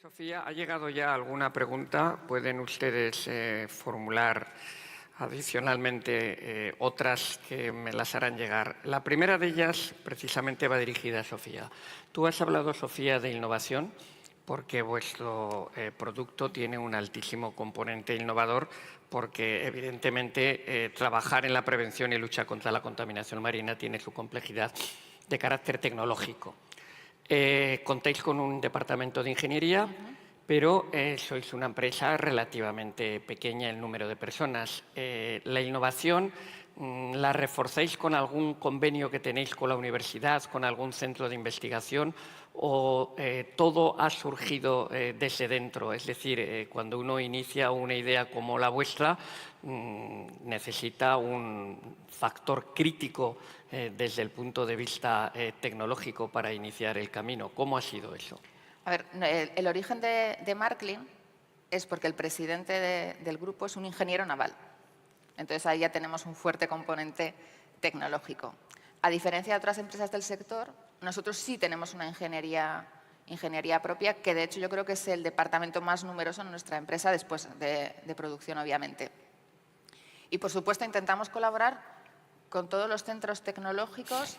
Sofía, ¿ha llegado ya alguna pregunta? Pueden ustedes formular adicionalmente otras que me las harán llegar. La primera de ellas precisamente va dirigida a Sofía. Tú has hablado, Sofía, de innovación porque vuestro producto tiene un altísimo componente innovador porque evidentemente trabajar en la prevención y lucha contra la contaminación marina tiene su complejidad de carácter tecnológico. Contáis con un departamento de ingeniería, pero sois una empresa relativamente pequeña en número de personas. La innovación la reforzáis con algún convenio que tenéis con la universidad, con algún centro de investigación, o todo ha surgido desde dentro. Es decir, cuando uno inicia una idea como la vuestra, necesita un factor crítico desde el punto de vista tecnológico para iniciar el camino. ¿Cómo ha sido eso? A ver, el origen de Marklin es porque el presidente del grupo es un ingeniero naval. Entonces, ahí ya tenemos un fuerte componente tecnológico. A diferencia de otras empresas del sector, nosotros sí tenemos una ingeniería propia, que de hecho yo creo que es el departamento más numeroso en nuestra empresa después de producción, obviamente. Y, por supuesto, intentamos colaborar con todos los centros tecnológicos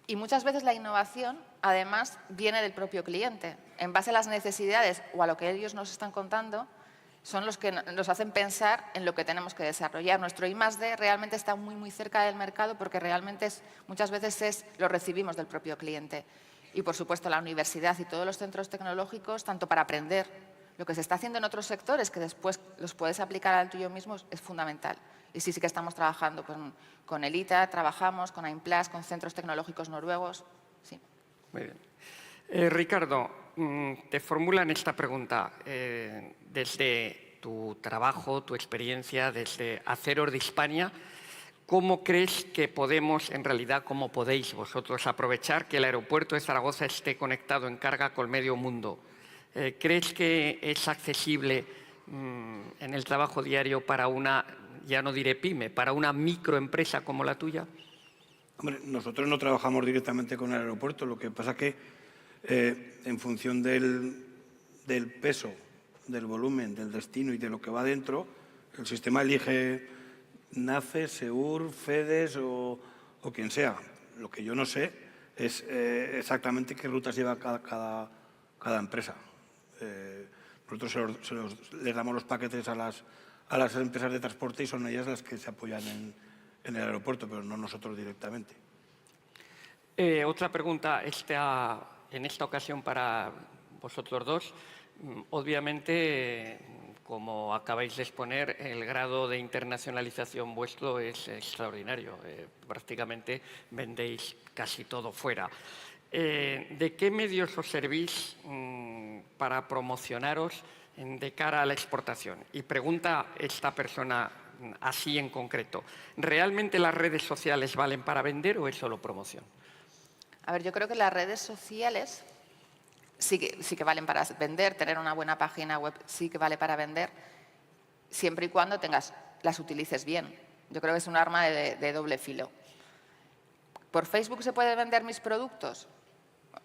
y muchas veces la innovación, además, viene del propio cliente. En base a las necesidades o a lo que ellos nos están contando, son los que nos hacen pensar en lo que tenemos que desarrollar. Nuestro I+D realmente está muy cerca del mercado porque realmente muchas veces lo recibimos del propio cliente. Y, por supuesto, la universidad y todos los centros tecnológicos, tanto para aprender lo que se está haciendo en otros sectores, que después los puedes aplicar al tuyo mismo, es fundamental. Y sí que estamos trabajando con el ITA, trabajamos con AIMPLAS, con centros tecnológicos noruegos. Sí. Muy bien. Ricardo, te formulan esta pregunta. Desde tu trabajo, tu experiencia, desde Aceros de Hispania, ¿cómo crees que podemos, en realidad, cómo podéis vosotros aprovechar que el aeropuerto de Zaragoza esté conectado en carga con medio mundo? ¿Crees que es accesible en el trabajo diario para una, ya no diré pyme, para una microempresa como la tuya? Hombre, nosotros no trabajamos directamente con el aeropuerto, lo que pasa es que en función del peso, del volumen, del destino y de lo que va dentro, el sistema elige NACE, SEUR, FEDES o quien sea. Lo que yo no sé es exactamente qué rutas lleva cada empresa. Nosotros les damos los paquetes a las empresas de transporte y son ellas las que se apoyan en el aeropuerto, pero no nosotros directamente. Otra pregunta en esta ocasión para vosotros dos. Obviamente, como acabáis de exponer, el grado de internacionalización vuestro es extraordinario. Prácticamente vendéis casi todo fuera. ¿De qué medios os servís para promocionaros de cara a la exportación? Y pregunta esta persona así en concreto. ¿Realmente las redes sociales valen para vender o es solo promoción? A ver, yo creo que las redes sociales sí que valen para vender, tener una buena página web sí que vale para vender, siempre y cuando las utilices bien. Yo creo que es un arma de doble filo. ¿Por Facebook se puede vender mis productos?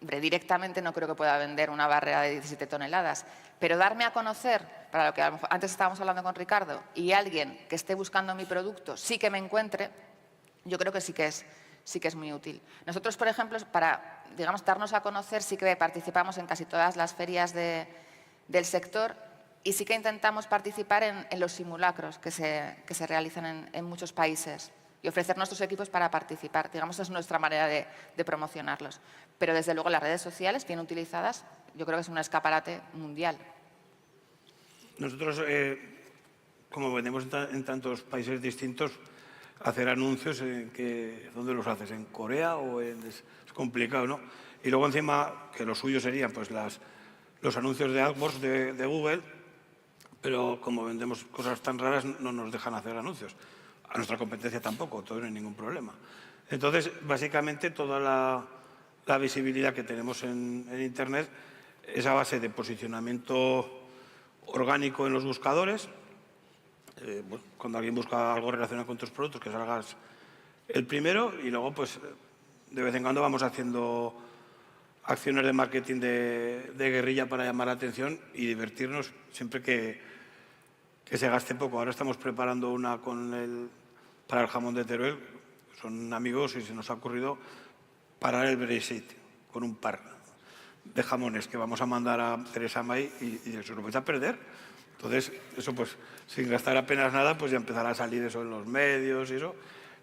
Hombre, directamente no creo que pueda vender una barrera de 17 toneladas, pero darme a conocer, para lo que a lo mejor antes estábamos hablando con Ricardo, y alguien que esté buscando mi producto sí que me encuentre, yo creo que sí que es muy útil. Nosotros, por ejemplo, para, digamos, darnos a conocer, sí que participamos en casi todas las ferias del sector y sí que intentamos participar en los simulacros que se realizan en muchos países y ofrecer nuestros equipos para participar. Digamos, esa es nuestra manera de promocionarlos. Pero, desde luego, las redes sociales, bien utilizadas, yo creo que es un escaparate mundial. Nosotros, como vendemos en tantos países distintos, hacer anuncios, ¿dónde los haces? ¿En Corea o es complicado, no? Y luego, encima, que lo suyo serían pues, los anuncios de AdWords de Google, pero como vendemos cosas tan raras, no nos dejan hacer anuncios. A nuestra competencia tampoco, todo no hay ningún problema. Entonces, básicamente, toda la visibilidad que tenemos en Internet es a base de posicionamiento orgánico en los buscadores. Bueno, cuando alguien busca algo relacionado con tus productos, que salgas el primero y luego, pues, de vez en cuando vamos haciendo acciones de marketing de guerrilla para llamar la atención y divertirnos siempre que se gaste poco. Ahora estamos preparando una para el jamón de Teruel. Son amigos y se nos ha ocurrido parar el Brexit con un par de jamones que vamos a mandar a Theresa May y eso lo vais a perder. Entonces, eso pues sin gastar apenas nada, pues ya empezará a salir eso en los medios y eso.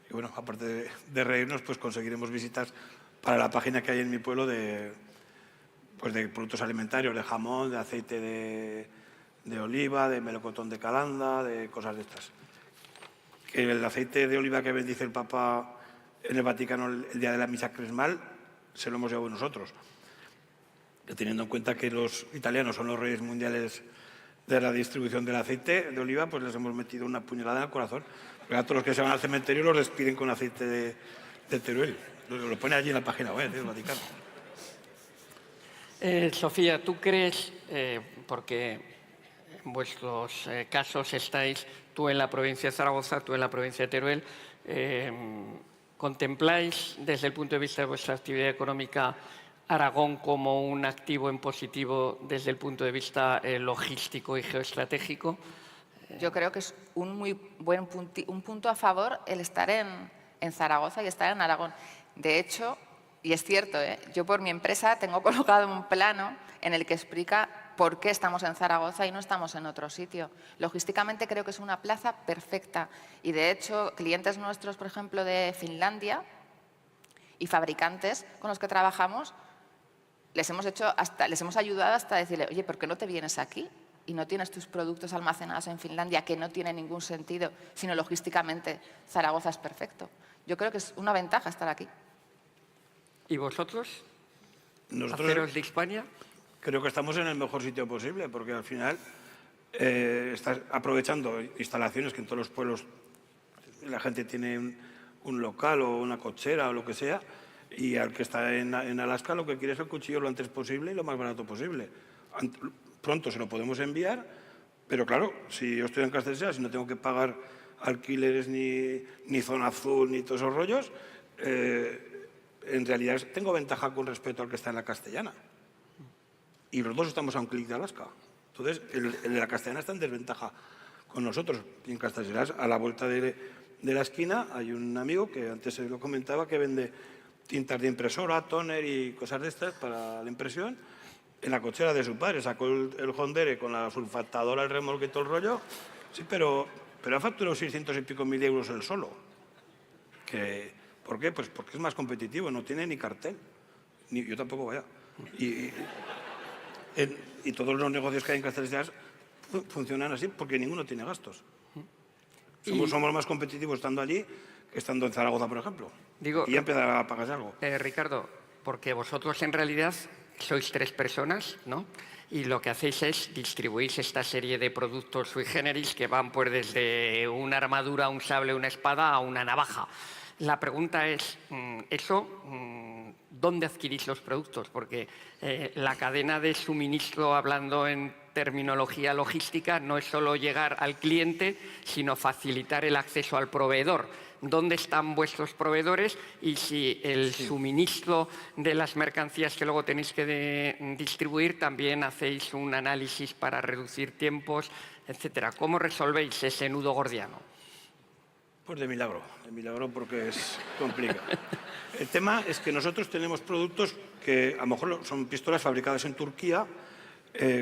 Y bueno, aparte de reírnos, pues conseguiremos visitas para la página que hay en mi pueblo de productos alimentarios, de jamón, de aceite de oliva, de melocotón de calanda, de cosas de estas. Que el aceite de oliva que bendice el Papa en el Vaticano el día de la misa crismal, se lo hemos llevado nosotros. Y teniendo en cuenta que los italianos son los reyes mundiales de la distribución del aceite de oliva, pues les hemos metido una puñalada en el corazón. Porque a todos los que se van al cementerio los despiden con aceite de Teruel. Lo pone allí en la página web del Vaticano. Sofía, ¿tú crees, porque en vuestros casos estáis tú en la provincia de Zaragoza, tú en la provincia de Teruel, ¿contempláis desde el punto de vista de vuestra actividad económica Aragón como un activo en positivo desde el punto de vista logístico y geoestratégico? Yo creo que es un muy buen un punto a favor el estar en Zaragoza y estar en Aragón. De hecho, y es cierto, yo por mi empresa tengo colocado un plano en el que explica por qué estamos en Zaragoza y no estamos en otro sitio. Logísticamente creo que es una plaza perfecta. Y de hecho, clientes nuestros, por ejemplo, de Finlandia y fabricantes con los que trabajamos, les hemos ayudado hasta decirle, oye, ¿por qué no te vienes aquí y no tienes tus productos almacenados en Finlandia, que no tiene ningún sentido, sino logísticamente Zaragoza es perfecto? Yo creo que es una ventaja estar aquí. ¿Y vosotros? Nosotros ¿Aceros de Hispania? creo que estamos en el mejor sitio posible, porque al final estás aprovechando instalaciones que en todos los pueblos la gente tiene un local o una cochera o lo que sea, y al que está en Alaska lo que quiere es el cuchillo lo antes posible y lo más barato posible. Pronto se lo podemos enviar, pero claro, si yo estoy en Castelldefels y no tengo que pagar alquileres ni zona azul ni todos esos rollos, en realidad tengo ventaja con respecto al que está en la Castellana. Y los dos estamos a un clic de Alaska. Entonces, el de la Castellana está en desventaja con nosotros. Y en Castelldefels, a la vuelta de la esquina, hay un amigo que antes se lo comentaba que vende tintas de impresora, toner y cosas de estas para la impresión. En la cochera de su padre sacó el Hondere con la sulfatadora, el remolque y todo el rollo. Sí, pero ha facturado 600 y pico mil euros él solo. ¿Por qué? Pues porque es más competitivo, no tiene ni cartel. Yo tampoco, vaya. Y todos los negocios que hay en Castelldefels funcionan así porque ninguno tiene gastos. Somos más competitivos estando allí que estando en Zaragoza, por ejemplo. Y ya empezará a pagarse algo. Ricardo, porque vosotros en realidad sois 3 personas, ¿no? Y lo que hacéis es distribuís esta serie de productos sui generis que van pues desde una armadura, un sable, una espada a una navaja. La pregunta es, ¿dónde adquirís los productos? Porque la cadena de suministro, hablando en terminología logística, no es solo llegar al cliente, sino facilitar el acceso al proveedor. ¿Dónde están vuestros proveedores? Y si el suministro de las mercancías que luego tenéis que distribuir, también hacéis un análisis para reducir tiempos, etcétera. ¿Cómo resolvéis ese nudo gordiano? Pues de milagro porque es complicado. El tema es que nosotros tenemos productos que a lo mejor son pistolas fabricadas en Turquía,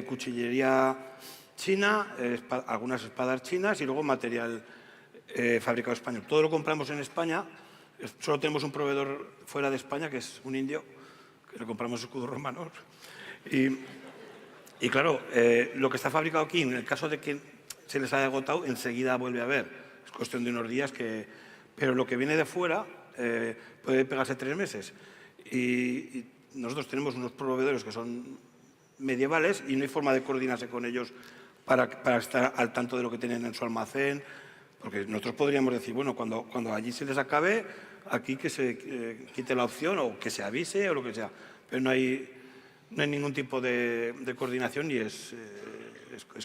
cuchillería china, algunas espadas chinas y luego material fabricado español. Todo lo compramos en España, solo tenemos un proveedor fuera de España, que es un indio, que le compramos escudos romanos. Y claro, lo que está fabricado aquí, en el caso de que se les haya agotado, enseguida vuelve a haber. Es cuestión de unos días pero lo que viene de fuera puede pegarse 3 meses. Y nosotros tenemos unos proveedores que son medievales y no hay forma de coordinarse con ellos para estar al tanto de lo que tienen en su almacén. Porque nosotros podríamos decir, bueno, cuando allí se les acabe, aquí que se quite la opción o que se avise o lo que sea. Pero no hay ningún tipo de coordinación y es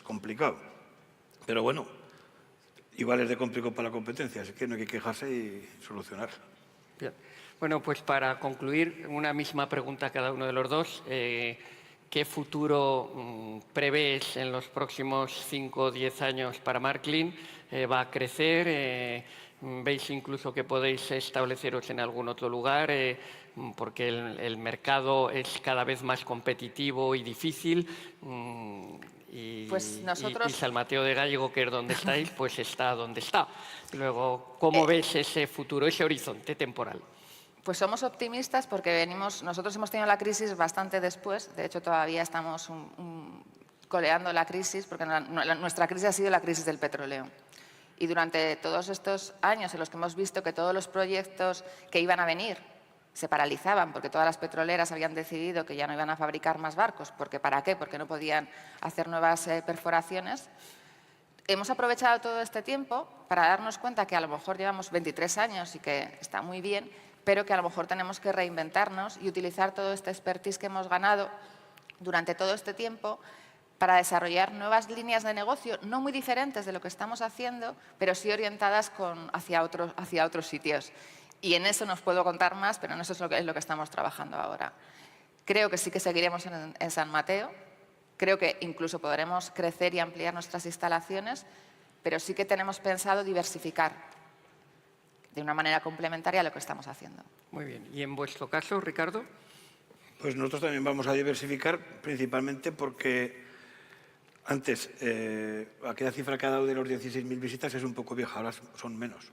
complicado. Pero bueno, igual es de complicado para la competencia, así que no hay que quejarse y solucionar. Bien. Bueno, pues para concluir, una misma pregunta a cada uno de los dos. ¿Qué futuro prevés en los próximos 5 o 10 años para Marklin? ¿Va a crecer? ¿Veis incluso que podéis estableceros en algún otro lugar? Porque el mercado es cada vez más competitivo y difícil. Pues Y nosotros... San Mateo de Gállego, que es donde estáis, pues está donde está. Luego, ¿cómo ves ese futuro, ese horizonte temporal? Pues somos optimistas porque nosotros hemos tenido la crisis bastante después, de hecho todavía estamos coleando la crisis, porque nuestra crisis ha sido la crisis del petróleo. Y durante todos estos años en los que hemos visto que todos los proyectos que iban a venir se paralizaban porque todas las petroleras habían decidido que ya no iban a fabricar más barcos, porque ¿para qué? Porque no podían hacer nuevas perforaciones. Hemos aprovechado todo este tiempo para darnos cuenta que a lo mejor llevamos 23 años y que está muy bien, pero que a lo mejor tenemos que reinventarnos y utilizar todo este expertise que hemos ganado durante todo este tiempo para desarrollar nuevas líneas de negocio, no muy diferentes de lo que estamos haciendo, pero sí orientadas hacia otros sitios. Y en eso nos puedo contar más, pero en eso es lo que estamos trabajando ahora. Creo que sí que seguiremos en San Mateo, creo que incluso podremos crecer y ampliar nuestras instalaciones, pero sí que tenemos pensado diversificar de una manera complementaria a lo que estamos haciendo. Muy bien. ¿Y en vuestro caso, Ricardo? Pues nosotros también vamos a diversificar, principalmente porque antes aquella cifra que ha dado de los 16.000 visitas es un poco vieja, ahora son menos.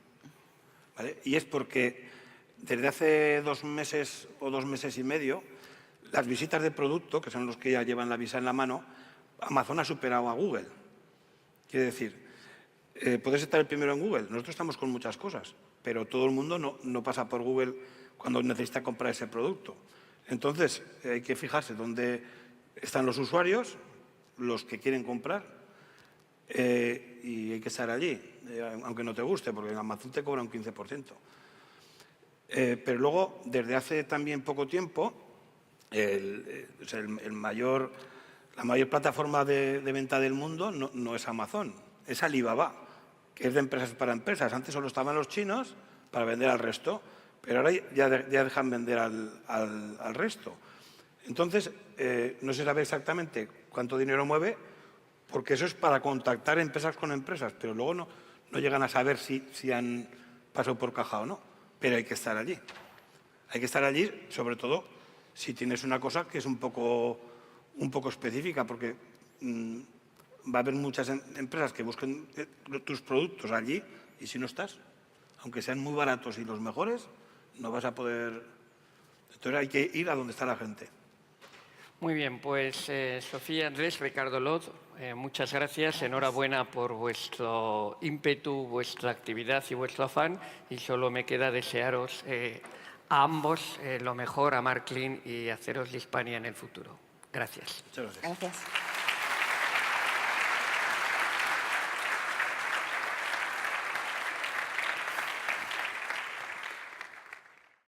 ¿Vale? Y es porque desde hace 2 meses o 2 meses y medio, las visitas de producto, que son los que ya llevan la visa en la mano, Amazon ha superado a Google. Quiere decir, puedes estar el primero en Google, nosotros estamos con muchas cosas, pero todo el mundo no pasa por Google cuando necesita comprar ese producto. Entonces, hay que fijarse dónde están los usuarios, los que quieren comprar, y hay que estar allí, aunque no te guste, porque en Amazon te cobra un 15%. Pero luego, desde hace también poco tiempo, la mayor plataforma de venta del mundo no es Amazon, es Alibaba, que es de empresas para empresas. Antes solo estaban los chinos para vender al resto, pero ahora ya dejan vender al resto. Entonces, no se sabe exactamente cuánto dinero mueve, porque eso es para contactar empresas con empresas, pero luego no llegan a saber si han pasado por caja o no, pero hay que estar allí. Hay que estar allí, sobre todo, si tienes una cosa que es un poco específica, porque va a haber muchas empresas que busquen tus productos allí y si no estás, aunque sean muy baratos y los mejores, no vas a poder. Entonces hay que ir a donde está la gente. Muy bien, pues Sofía, Andrés, Ricardo Lot, muchas gracias. Enhorabuena por vuestro ímpetu, vuestra actividad y vuestro afán. Y solo me queda desearos a ambos lo mejor, a Marklin y a Aceros de Hispania en el futuro. Gracias. Muchas gracias. Gracias.